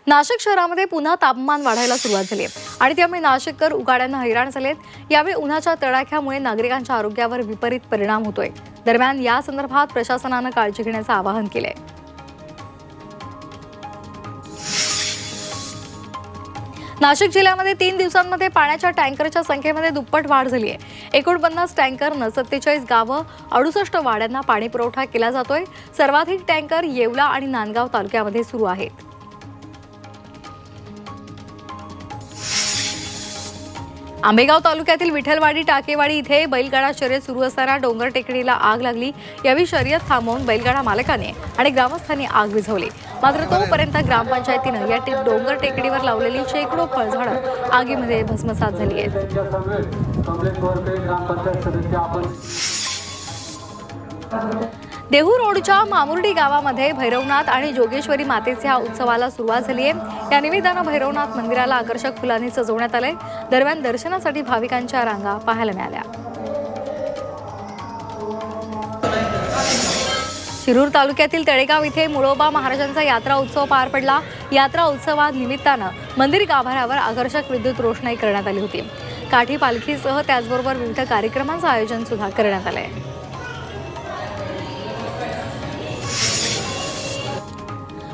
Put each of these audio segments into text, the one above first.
नाशिक शहरामध्ये पुन्हा तापमान वाढायला सुरुवात झाली आहे आणि त्यामुळे नाशिककर उकाड्यानं हैराण झालेत। यावेळी उन्हाच्या तडाख्यामुळे नागरिकांच्या आरोग्यावर विपरीत परिणाम होतोय। दरम्यान या संदर्भात प्रशासनानं काळजी घेण्याचं आवाहन केलंय। नाशिक जिल्ह्यामध्ये 3 दिवसांमध्ये पाण्याच्या टँकरच्या संख्येमध्ये दुप्पट वाढ झाली आहे। 49 टँकरनं 47 गावं 68 वाड्यांना पाणी पुरवठा केला जातोय। सर्वाधिक टँकर येवला आणि नांदगाव तालुक्यामध्ये सुरू आहेत। आंबेगाव तालुक्यातील विठलवाडी टाकेवाडी इथे बैलगाडा शर्यत सुरू असताना डोंगर टेकडीला आग लागली। यावेळी शर्यत थांबवून बैलगाडा मालकाने आणि ग्रामस्थांनी आग विझवली। मात्र तोपर्यंत ग्रामपंचायतीनं या डोंगर टेकडीवर लावलेली शेकडो फळझाडं आगीमध्ये भस्मसात झाली आहेत। देहू रोडच्या मामुर्डी गावामध्ये भैरवनाथ आणि जोगेश्वरी मातेच्या उत्सवाला सुरुवात झाली आहे। या निमित्तानं भैरवनाथ मंदिराला आकर्षक फुलांनी सजवण्यात आले। दरम्यान दर्शनासाठी भाविकांच्या रांगा पाहायला मिळाल्या। शिरूर तालुक्यातील तळेगाव इथे मुळोबा महाराजांचा यात्रा उत्सव पार पडला। यात्रा उत्सवा निमित्तानं मंदिर गाभाऱ्यावर आकर्षक विद्युत रोषणाई करण्यात आली होती। काठी पालखीसह त्याचबरोबर विविध कार्यक्रमांचं आयोजन सुद्धा करण्यात आलंय।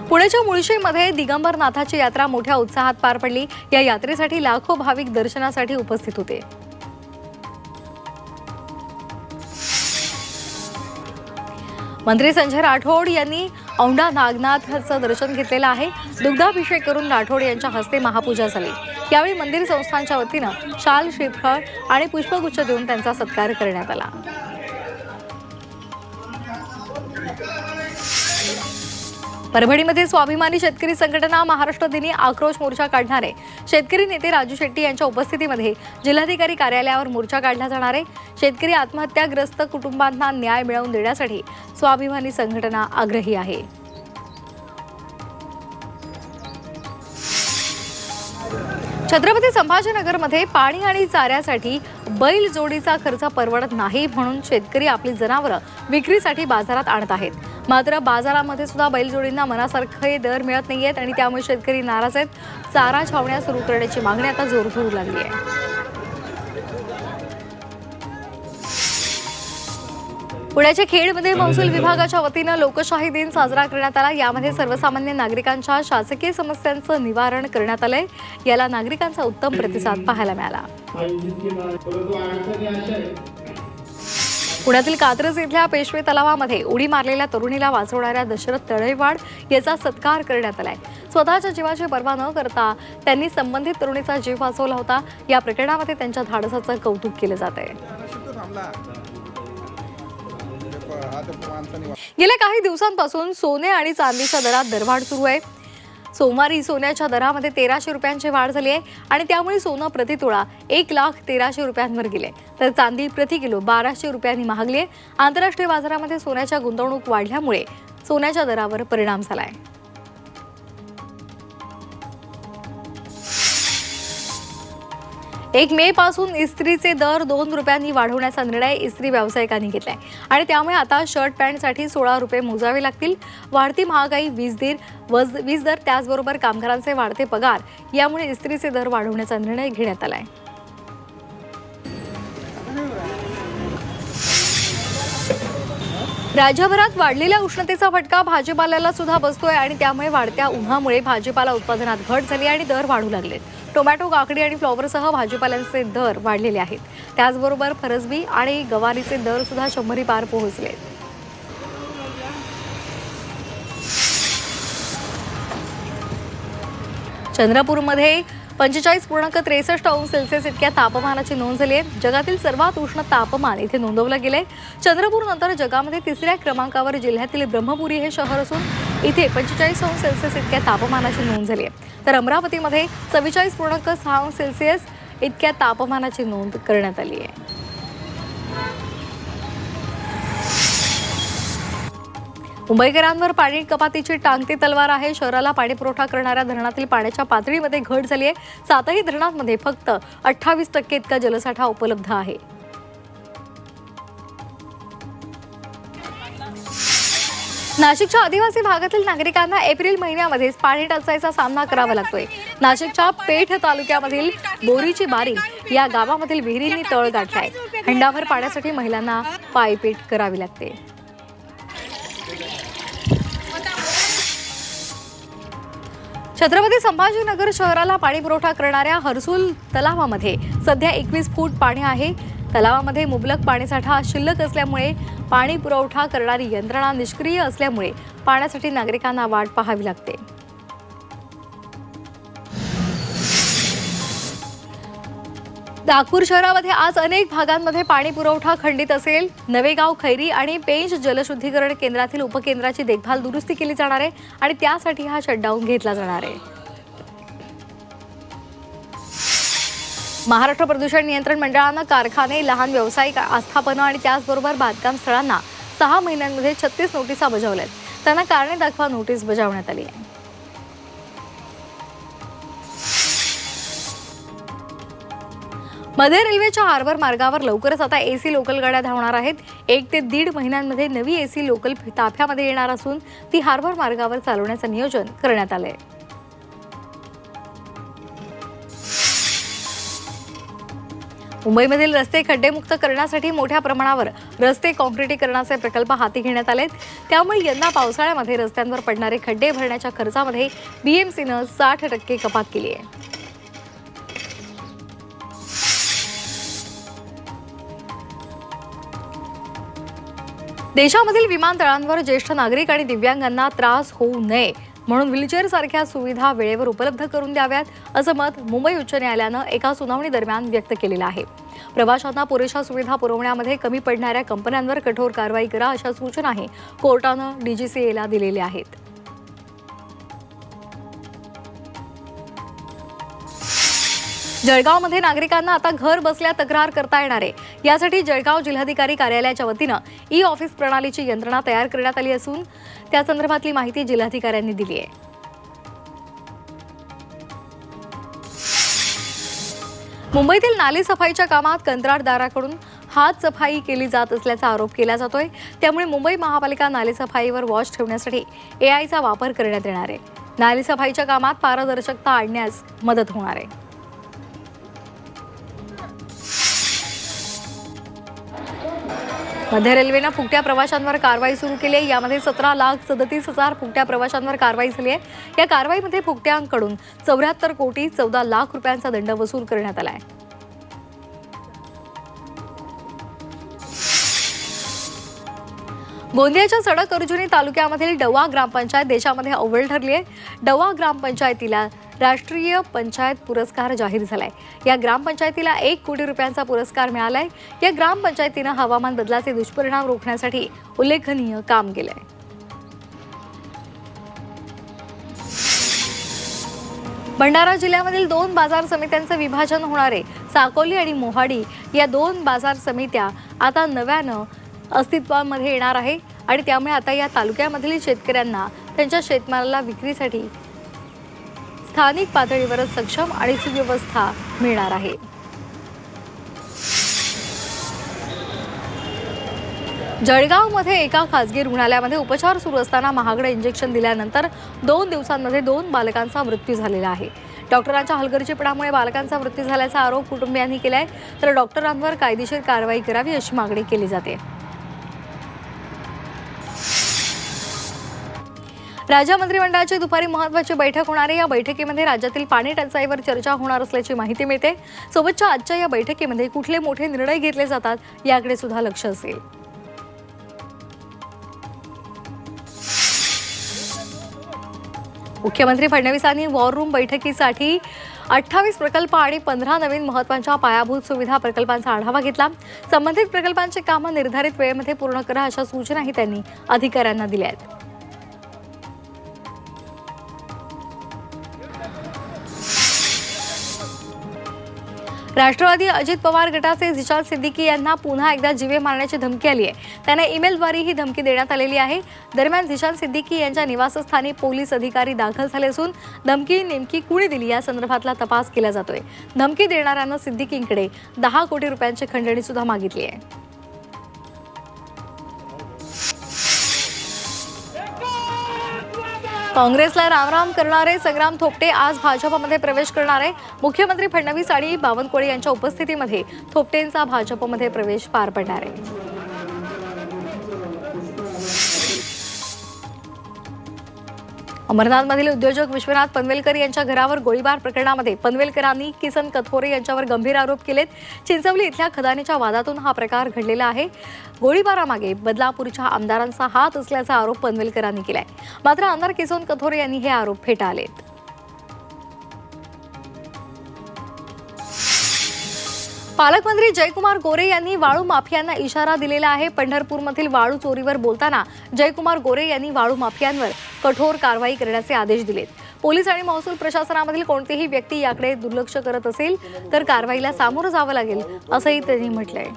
पुण्याच्या मुळशीमध्ये दिगंबरनाथाची यात्रा मोठ्या उत्साहात पार पडली। या यात्रेसाठी लाखो भाविक दर्शनासाठी उपस्थित होते। मंत्री संजय राठोड यांनी औंढा नागनाथचं दर्शन घेतलेलं आहे। दुग्धाभिषेक करून राठोड यांच्या हस्ते महापूजा झाली। यावेळी मंदिर संस्थांच्या वतीनं शाल, श्रीफळ आणि पुष्पगुच्छ देऊन त्यांचा सत्कार करण्यात आला। परभणीमध्ये स्वाभिमानी शेतकरी संघटना महाराष्ट्र दिनी आक्रोश मोर्चा काढणार आहे। शेतकरी नेते राजू शेट्टी यांच्या उपस्थितीमध्ये जिल्हाधिकारी कार्यालयावर मोर्चा काढला जाणार आहे। शेतकरी आत्महत्याग्रस्त कुटुंबांना न्याय मिळवून देण्यासाठी स्वाभिमानी संघटना आग्रही आहे। छत्रपती संभाजीनगरमध्ये पाणी आणि चाऱ्यासाठी बैल जोडीचा खर्च परवडत नाही म्हणून शेतकरी आपली जनावरं विक्रीसाठी बाजारात आणत आहेत। मात्र बाजारामध्ये सुद्धा बैलजोडींना मनासारखे दर मिळत नाहीयेत आणि त्यामुळे शेतकरी नाराज आहेत। चारा छावण्या सुरू करण्याची मागणी आता जोर धरू लागली आहे। पुण्याच्या खेडमध्ये महसूल विभागाच्या वतीनं लोकशाही दिन साजरा करण्यात आला। यामध्ये सर्वसामान्य नागरिकांच्या शासकीय समस्यांचं निवारण करण्यात आलंय। याला नागरिकांचा उत्तम प्रतिसाद पाहायला मिळाला। पुण्यातील कात्रज इथल्या पेशवे तलावामध्ये उडी मारलेल्या तरुणीला वाचवणाऱ्या दशरथ तळेवाड याचा सत्कार करण्यात आलाय। स्वतःच्या जीवाची पर्वा न करता त्यांनी संबंधित तरुणीचा जीव वाचवला होता। या प्रकरणामध्ये त्यांच्या धाडसाचं कौतुक केलं जात आहे। गेल्या काही दिवसांपासून सोने आणि चांदीच्या दरात दरवाढ सुरू आहे। सोमवारी सोन्याच्या दरामध्ये 1300 रुपयांची वाढ झाली आहे आणि त्यामुळे सोनं प्रतितोळा 1,13,000 रुपयांवर गेले, तर चांदी प्रति किलो 1200 रुपयांनी महागली आहे। आंतरराष्ट्रीय बाजारामध्ये सोन्याच्या गुंतवणूक वाढल्यामुळे सोन्याच्या दरावर परिणाम झाला आहे। 1 मे पासून इस्त्रीचे दर 2 रुपयांनी वाढवण्याचा निर्णय इस्त्री व्यावसायिकांनी घेतलाय आणि त्यामुळे आता शर्ट पॅन्टसाठी 16 रुपये मोजावे लागतील। वाढती महागाई, वीज दर त्याचबरोबर कामगारांचे वाढते पगार यामुळे इस्त्रीचे दर वाढवण्याचा निर्णय घेण्यात आलाय। राज्यभरात वाढलेल्या उष्णतेचा फटका भाजीपाल्याला सुद्धा बसतोय आणि त्यामुळे वाढत्या उन्हामुळे भाजीपाला उत्पादनात घट झाली आणि दर वाढू लागलेत। टोमॅटो, काकडी आणि फ्लॉवरसह भाजीपाल्यांचे दर वाढलेले आहेत। त्याचबरोबर फरसबी आणि गवारीचे दर सुद्धा 100 पार पोहोचलेत। चंद्रपूरमध्ये 45.63 अंश सेल्सिअस इतक्या तापमानाची नोंद झाली आहे। जगातील सर्वात उष्ण तापमान इथे नोंदवलं गेलंय। चंद्रपूर नंतर जगामध्ये 3ऱ्या क्रमांकावर जिल्ह्यातील ब्रह्मपुरी हे शहर असून इथे 45 अंश सेल्सिअस इतक्या तापमानाची नोंद झाली आहे। तर अमरावतीमध्ये 44.6 अंश सेल्सिअस इतक्या तापमानाची नोंद करण्यात आली आहे। मुंबईकरांवर पाणी कपातीची टांगती तलवार आहे। शहराला पाणी पुरवठा करणाऱ्या धरणातील पाण्याच्या पातळीमध्ये घट झाली आहे। 7ही धरणांमध्ये फक्त 28% इतका जलसाठा उपलब्ध आहे। नाशिकच्या आदिवासी भागातील नागरिकांना एप्रिल महिन्यामध्येच पाणी टंचाईचा सामना करावा लागतोय। नाशिकच्या पेठ तालुक्यामधील बोरीची बारी या गावामधील विहिरींनी तळ गाठलाय। हंडाभर पाण्यासाठी महिलांना पायपीट करावी लागते। छत्रपती संभाजीनगर शहराला पाणी पुरवठा करणाऱ्या हर्सुल तलावामध्ये सध्या 21 फूट पाणी आहे। तलावामध्ये मुबलक पाणीसाठा शिल्लक असल्यामुळे पाणी पुरवठा करणारी यंत्रणा निष्क्रिय असल्यामुळे पाण्यासाठी नागरिकांना वाट पाहावी लागते। नागपूर शहरामध्ये आज अनेक भागांमध्ये पाणी पुरवठा खंडित असेल। नवेगाव खैरी आणि पेंच जलशुद्धीकरण केंद्रातील उपकेंद्राची देखभाल दुरुस्ती केली जाणार आहे आणि त्यासाठी हा शटडाऊन घेतला जाणार आहे। महाराष्ट्र प्रदूषण नियंत्रण मंडळाने कारखाने, लहान व्यावसायिक आस्थापनं आणि त्याचबरोबर बांधकाम स्थळांना 6 महिन्यांमध्ये 36 नोटिसा बजावल्यात। त्यांना कारणे दाखवा नोटीस बजावण्यात आली आहे। मध्य रेल्वेच्या हार्बर मार्गावर लवकरच आता एसी लोकल गाड्या धावणार आहेत। 1 ते 1.5 महिन्यांमध्ये नवी एसी लोकल ताफ्यामध्ये येणार असून ती हार्बर मार्गावर चालवण्याचं नियोजन करण्यात आलंय। मुंबईमधील रस्ते खड्डेमुक्त करण्यासाठी मोठ्या प्रमाणावर रस्ते काँक्रिटीकरणाचे प्रकल्प हाती घेण्यात आलेत। त्यामुळे यंदा पावसाळ्यामध्ये रस्त्यांवर पडणारे खड्डे भरण्याच्या खर्चामध्ये बीएमसीने 60% कपात केली आहे। देशामधील विमानतळांवर ज्येष्ठ नागरिक आणि दिव्यांगांना त्रास होऊ नये म्हणून व्हीलचेअर सारख्या सुविधा वेळेवर उपलब्ध करून द्याव्यात असं मत मुंबई उच्च न्यायालयानं एका सुनावणी दरम्यान व्यक्त केलेलं आहे। प्रवाशांना पुरेशा सुविधा पुरवण्यामध्ये कमी पडणाऱ्या कंपन्यांवर कठोर कारवाई करा अशा सूचनाही कोर्टानं डीजीसीएला दिलेल्या आहेत। जळगावमध्ये नागरिकांना आता घर बसल्या तक्रार करता येणार आहे। यासाठी जळगाव जिल्हाधिकारी कार्यालयाच्या वतीनं ई-ऑफिस प्रणालीची यंत्रणा तयार करण्यात आली असून त्या संदर्भातली माहिती जिल्हाधिकाऱ्यांनी दिली आहे। मुंबईतील नाली सफाईच्या कामात कंत्राटदाराकडून हात सफाई केली जात असल्याचा आरोप केला जातोय। त्यामुळे मुंबई महापालिका नाली सफाईवर वॉच ठेवण्यासाठी एआयचा वापर करण्यात येणार आहे। नाली सफाईच्या कामात पारदर्शकता आणण्यास मदत होणार आहे। मध्य रेल्वेने फुकट्या प्रवाशांवर कारवाई सुरू केली आहे। यामध्ये 17,37,000 फुकट्या प्रवाशांवर कारवाई झाली आहे। या कारवाईमध्ये फुकट्यांकडून 74 कोटी 14 लाख रुपयांचा दंड वसूल करण्यात आला आहे। गोंदियाच्या सडक अर्जुनी तालुक्यामधील डवा ग्रामपंचायत देशामध्ये अव्वल ठरली आहे। डवा ग्रामपंचायतीला राष्ट्रीय पंचायत पुरस्कार जाहीर झालाय। या ग्रामपंचायतीला 1 कोटी रुपयांचा पुरस्कार मिळालाय। या ग्रामपंचायतीने हवामान बदलाचे दुष्परिणाम रोखण्यासाठी उल्लेखनीय काम केलंय। भंडारा जिल्ह्यामधील 2 बाजार समित्यांचे विभाजन होणार आहे। साकोली आणि मोहाडी या 2 बाजार समित्या आता नव्यानं अस्तित्वामध्ये येणार आहे आणि त्यामुळे आता या तालुक्यामधील शेतकऱ्यांना त्यांच्या शेतमालाला विक्रीसाठी स्थानिक पातळीवरच सक्षम आणि सुव्यवस्था मिळणार आहे। जळगावमध्ये एका खासगी रुग्णालयामध्ये उपचार सुरू असताना महागडं इंजेक्शन दिल्यानंतर 2 दिवसांमध्ये 2 बालकांचा मृत्यू झालेला आहे। डॉक्टरांच्या हलगर्जीपणामुळे बालकांचा मृत्यू झाल्याचा आरोप कुटुंबियांनी केलाय, तर डॉक्टरांवर कायदेशीर कारवाई करावी अशी मागणी केली जाते। राज्य मंत्रिमंडळाची दुपारी महत्त्वाची बैठक होणार आहे। या बैठकीमध्ये राज्यातील पाणी टंचाईवर चर्चा होणार असल्याची माहिती मिळते। सोबतच्या आजच्या या बैठकीमध्ये कुठले मोठे निर्णय घेतले जातात याकडे सुद्धा लक्ष असेल। मुख्यमंत्री फडणवीसांनी वॉर रूम बैठकीसाठी 28 प्रकल्प आणि 15 नवीन महत्त्वाच्या पायाभूत सुविधा प्रकल्पांचा आढावा घेतला। संबंधित प्रकल्पांची कामं निर्धारित वेळेमध्ये पूर्ण करा अशा सूचनाही त्यांनी अधिकाऱ्यांना दिल्या आहेत। राष्ट्रवादी अजित पवार गटाचे झिशान सिद्दीकी यांना पुन्हा एकदा जीवे मारण्याची धमकी आली आहे। त्यांना ईमेलद्वारे ही धमकी देण्यात आलेली आहे। दरम्यान झिशान सिद्दीकी यांच्या निवासस्थानी पोलीस अधिकारी दाखल झाले असून धमकी नेमकी कुणी दिली या संदर्भातला तपास केला जातोय। धमकी देणाऱ्यांना सिद्दीकींकडे 10 कोटी रुपयांची खंडणी सुद्धा मागितली आहे। काँग्रेसला रामराम करणारे संग्राम थोपटे आज भाजपमध्ये प्रवेश करणार आहे। मुख्यमंत्री फडणवीस आणि बावनकुळे यांच्या उपस्थितीमध्ये थोपटेंचा भाजपमध्ये प्रवेश पार पडणार आहे। अमरनाथमधील उद्योजक विश्वनाथ पनवेलकर यांच्या घरावर गोळीबार प्रकरणामध्ये पनवेलकरांनी किसन कथोरे यांच्यावर गंभीर आरोप केलेत। चिंचवली इथल्या खदानीच्या वादातून हा प्रकार घडलेला आहे। गोळीबारामागे बदलापूरच्या आमदारांचा हात असल्याचा आरोप पनवेलकरांनी केलाय। मात्र आमदार किसन कथोरे यांनी हे आरोप फेटाळलेत। पालकमंत्री जयकुमार गोरे यांनी वाळू माफियांना इशारा दिलेला आहे। पंढरपूरमधील वाळू चोरीवर बोलताना जयकुमार गोरे यांनी वाळू माफियांवर कठोर कारवाई करण्याचे आदेश दिलेत। पोलीस आणि महसूल प्रशासनामधील कोणतीही व्यक्ती याकडे दुर्लक्ष करत असेल तर कारवाईला सामोरं जावं लागेल असंही त्यांनी म्हटलंय।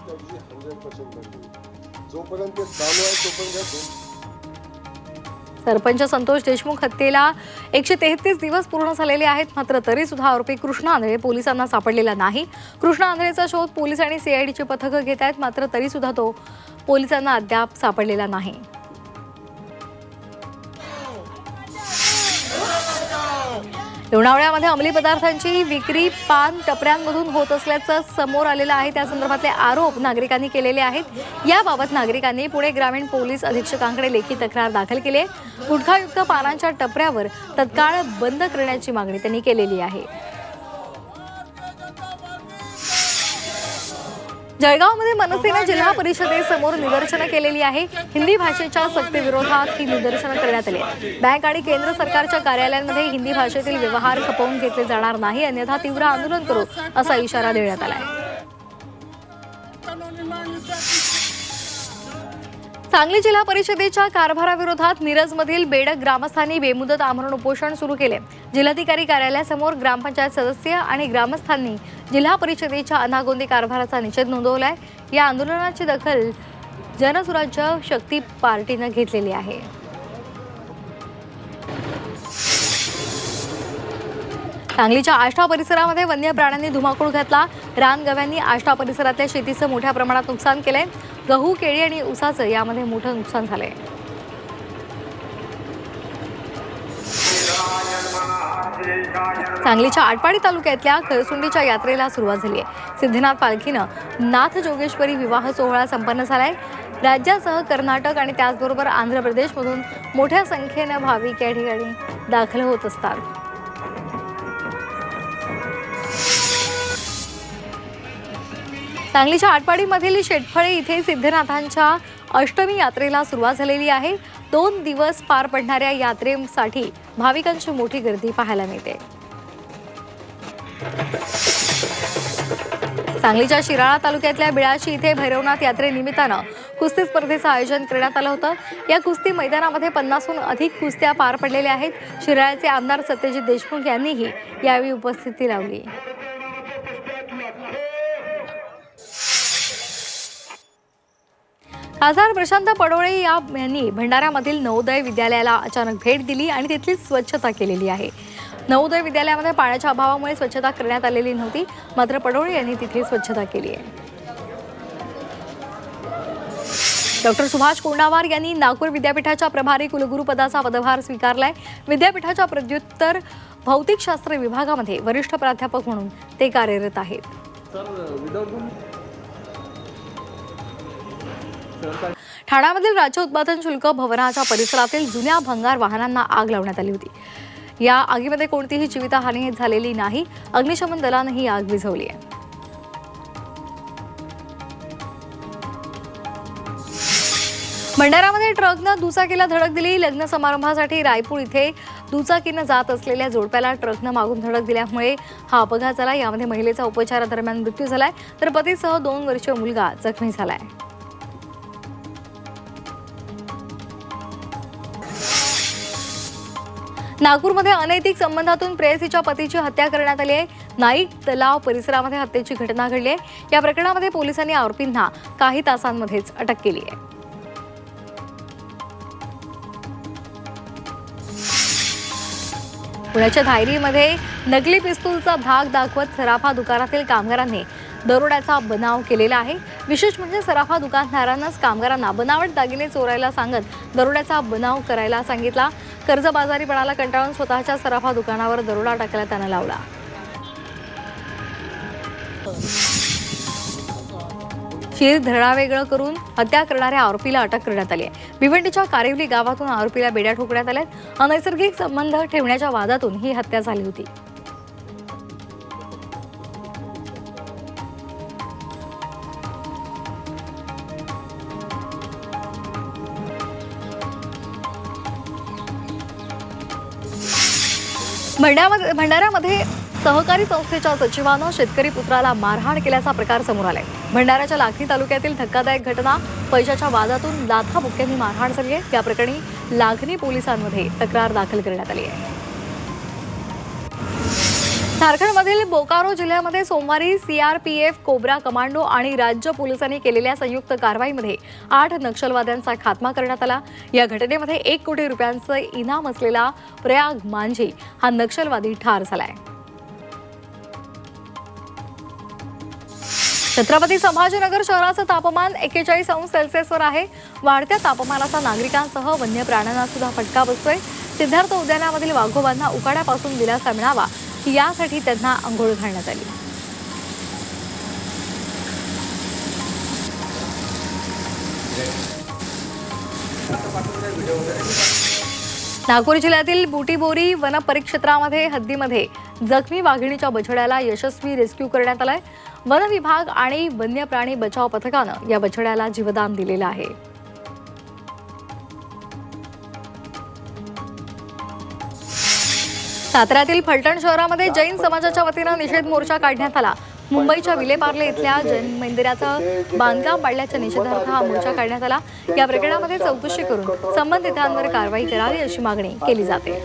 सरपंच संतोष देशमुख हत्येला 133 दिवस पूर्ण झालेले आहेत। मात्र तरी सुद्धा आरोपी कृष्णा आंधळे पोलिसांना सापडलेला नाही। कृष्णा आंधळेचा शोध पोलीस आणि सीआयडीची पथकं घेत आहेत। मात्र तरी सुद्धा तो पोलिसांना अद्याप सापडलेला नाही। लोणावळ्यामध्ये अंमली पदार्थांची विक्री पान टपऱ्यांमधून होत असल्याचं समोर आलेलं आहे। त्या संदर्भातले आरोप नागरिकांनी केलेले आहेत। याबाबत नागरिकांनी पुणे ग्रामीण पोलीस अधीक्षकांकडे लेखी तक्रार दाखल केली आहे। गुटखायुक्त पानांच्या टपऱ्यावर तत्काळ बंद करण्याची मागणी त्यांनी केलेली आहे। जळगावमध्ये मनसेने जिल्हा परिषदेसमोर निदर्शनं केलेली आहे। हिंदी भाषेच्या सक्तीविरोधात ही निदर्शनं करण्यात आली। बँक आणि केंद्र सरकारच्या कार्यालयांमध्ये हिंदी भाषेतील व्यवहार खपवून घेतले जाणार नाही, अन्यथा तीव्र आंदोलन करू असा इशारा देण्यात आला आहे। सांगली जिल्हा परिषदेच्या कारभाराविरोधात मिरजमधील बेडक ग्रामस्थांनी बेमुदत आमरण उपोषण सुरू केले। जिल्हाधिकारी कार्यालयासमोर ग्रामपंचायत सदस्य आणि ग्रामस्थांनी जिल्हा परिषदेच्या अनागोंदी कारभाराचा निषेध नोंदवलाय। या आंदोलनाची दखल जनसुराज्य शक्ती पार्टीने घेतलेली आहे। सांगलीच्या आष्टा परिसरामध्ये वन्य प्राण्यांनी धुमाकूळ घातला। रानगव्यांनी आष्टा परिसरातल्या शेतीचं मोठ्या प्रमाणात नुकसान केलंय। गहू, केळी आणि ऊसाचं यामध्ये मोठं नुकसान झालंय। सांगलीच्या आटपाडी तालुक्यातल्या खरसुंडीच्या यात्रेला सुरुवात झाली आहे। सिद्धनाथ पालखीनं नाथ जोगेश्वरी विवाह सोहळा संपन्न झालाय। राज्यासह कर्नाटक आणि त्याचबरोबर आंध्र प्रदेशमधून मोठ्या संख्येनं भाविक या ठिकाणी दाखल होत असतात। सांगलीच्या आटपाडीमधील शेटफळे इथे सिद्धनाथांच्या अष्टमी यात्रेला सुरुवात झालेली आहे। 2 दिवस पार पडणाऱ्या यात्रेसाठी भाविकांची मोठी गर्दी पाहायला मिळते। सांगलीच्या शिराळा तालुक्यातल्या बिळाशी इथे भैरवनाथ यात्रेनिमित्तानं कुस्ती स्पर्धेचं आयोजन करण्यात आलं होतं। या कुस्ती मैदानामध्ये 50हून अधिक कुस्त्या पार पडलेल्या आहेत। शिराळ्याचे आमदार सत्यजित देशमुख यांनीही यावेळी उपस्थिती लावली। खासदार प्रशांत पडोळे यांनी भंडाऱ्यामधील नवोदय विद्यालयाला अचानक भेट दिली आणि तिथली स्वच्छता केलेली आहे। नवोदय विद्यालयामध्ये पाण्याच्या अभावामुळे स्वच्छता करण्यात आलेली नव्हती, मात्र पडोळे यांनी तिथे स्वच्छता केली आहे। डॉक्टर सुभाष कोंडावार यांनी नागपूर विद्यापीठाच्या प्रभारी कुलगुरू पदाचा पदभार स्वीकारलाय। विद्यापीठाच्या प्रत्युत्तर भौतिकशास्त्र विभागामध्ये वरिष्ठ प्राध्यापक म्हणून ते कार्यरत आहेत। ठाण्यामधील राज्य उत्पादन शुल्क भवनाच्या परिसरातील जुन्या भंगार वाहनांना आग लावण्यात आली होती। या आगीमध्ये कोणतीही जीवितहानी झालेली नाही। अग्निशमन दलाने ही आग विझवली आहे। भंडाऱ्यामध्ये ट्रकनं दुचाकीला धडक दिली। लग्न समारंभासाठी रायपूर इथे दुचाकीनं जात असलेल्या जोडप्याला ट्रकनं मागून धडक दिल्यामुळे हा अपघात झाला। यामध्ये महिलेचा उपचारादरम्यान मृत्यू झालाय, तर पतीसह 2 वर्षीय मुलगा जखमी झालाय। नागपूरमध्ये अनैतिक संबंधातून प्रेयसीच्या पतीची हत्या करण्यात आली आहे। नाईक तलाव परिसरामध्ये हत्येची घटना घडली आहे। या प्रकरणामध्ये पोलिसांनी आरोपींना काही तासांमध्येच अटक केली आहे। पुण्याच्या धायरीमध्ये नकली पिस्तूलचा धाक दाखवत सराफा दुकानातील कामगारांनी दरोड्याचा बनाव केलेला आहे। विशेष म्हणजे सराफा दुकानदारांनाच कामगारांना बनावट दागिने चोरायला सांगत दरोड्याचा बनाव करायला सांगितला। कर्जबाजारीपणाला कंटाळून स्वतःच्या सराफा दुकानावर दरोडा टाकायला त्यानं लावला। शीर धडावेगळं करून हत्या करणाऱ्या आरोपीला अटक करण्यात आली आहे। भिवंडीच्या कारिवली गावातून आरोपीला बेड्या ठोकण्यात आल्यात। अनैसर्गिक संबंध ठेवण्याच्या वादातून ही हत्या झाली होती। भंडाऱ्यामध्ये सहकारी संस्थेच्या सचिवानं शेतकरी पुत्राला मारहाण केल्याचा प्रकार समोर आलाय। भंडाऱ्याच्या लाखनी तालुक्यातील धक्कादायक घटना। पैशाच्या वादातून लाथाबुक्क्यांनी मारहाण झाली आहे। या प्रकरणी लाखनी पोलिसांमध्ये तक्रार दाखल करण्यात आली आहे। झारखंडमधील बोकारो जिल्ह्यामध्ये सोमवारी सीआरपीएफ, कोब्रा कमांडो आणि राज्य पोलिसांनी केलेल्या संयुक्त कारवाईमध्ये 8 नक्षलवाद्यांचा खात्मा करण्यात आला। या घटनेमध्ये 1 कोटी रुपयांचं इनाम असलेला प्रयाग मांझी हा नक्षलवादी ठार झालाय। छत्रपती संभाजीनगर शहराचं तापमान 41 अंश सेल्सिअसवर आहे। वाढत्या तापमानाचा नागरिकांसह वन्य प्राण्यांना सुद्धा फटका बसतोय। सिद्धार्थ उद्यानामधील वाघोबांना उकाड्यापासून दिलासा मिळावा यासाठी त्यांना अंघोळ घालण्यात आली। नागपूर जिल्ह्यातील बुटीबोरी वन परिक्षेत्रामध्ये हद्दीमध्ये जखमी वाघिणीच्या बछड्याला यशस्वी रेस्क्यू करण्यात आलाय। वन विभाग आणि वन्य प्राणी बचाव पथकानं या बछड्याला जीवदान दिलेलं आहे। साताऱ्यातील फलटण शहरामध्ये जैन समाजाच्या वतीनं निषेध मोर्चा काढण्यात आला। मुंबईच्या विलेपार्ले इथल्या जैन मंदिराचं बांधकाम पाडल्याच्या निषेधार्थ हा मोर्चा काढण्यात आला। या प्रकरणामध्ये चौकशी करून संबंधितांवर कारवाई करावी अशी मागणी केली जाते।